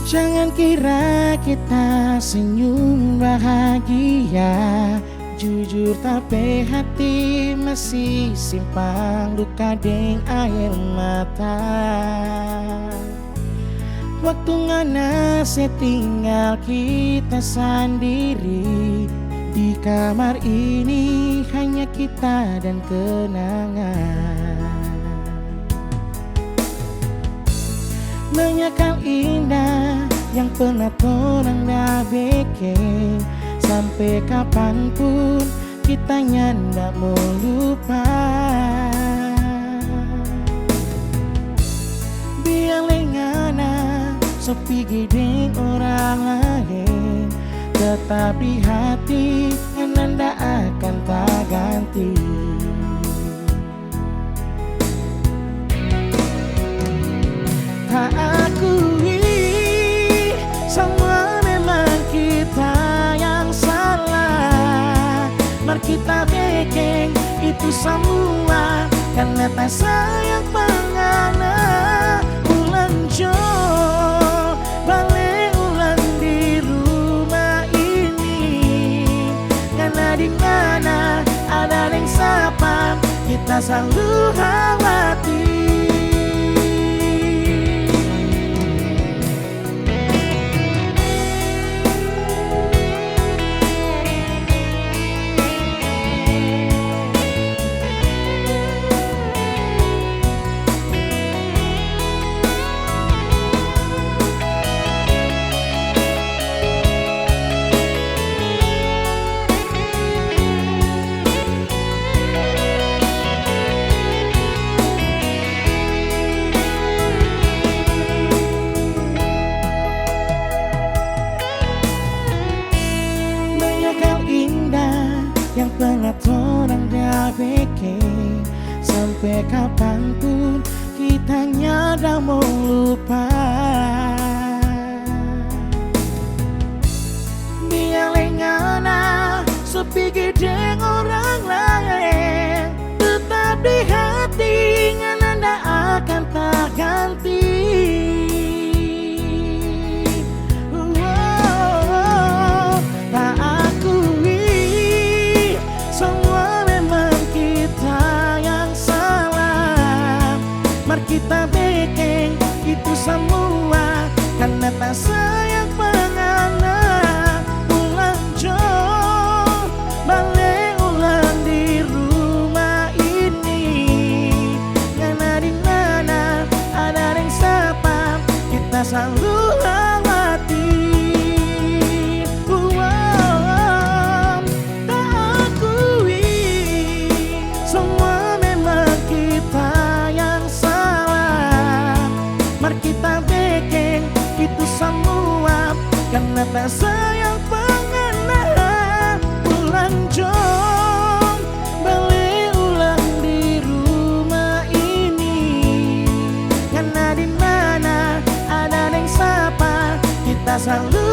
Jangan kira kita senyum bahagia, jujur tapi hati masih simpan luka deng air mata. Waktu ngana setinggal kita sendiri, di kamar ini hanya kita dan kenangan. Banyak hal indah yang pernah torang dah bikin, sampai kapanpun kita ndak mau lupa. Biar lengana sepi gede orang lain, tetap di hati nanda akan tak ganti. Tak akui semua memang kita yang salah, mari kita bikin itu semua karena tak sayang pengana. Ulang jo balik ulang di rumah ini, karena di mana ada yang sapa kita selalu khawatir. Yang pernah torang dah bikin, sampai kapanpun kita nyada mau lupa. Biar lengana sepi gede orang lain, tetap di hati nanda akan tak ganti. Kita bikin itu semua karena tak sayang pengana. Ulang jo balik ulang di rumah ini, karena di mana ada yang sapa kita selalu khawatir. Tak akui semua memang kita yang kita bikin itu semua karena tak sayang pengana. Ulang jom balik ulang di rumah ini, karena di mana ada yang sapa kita selalu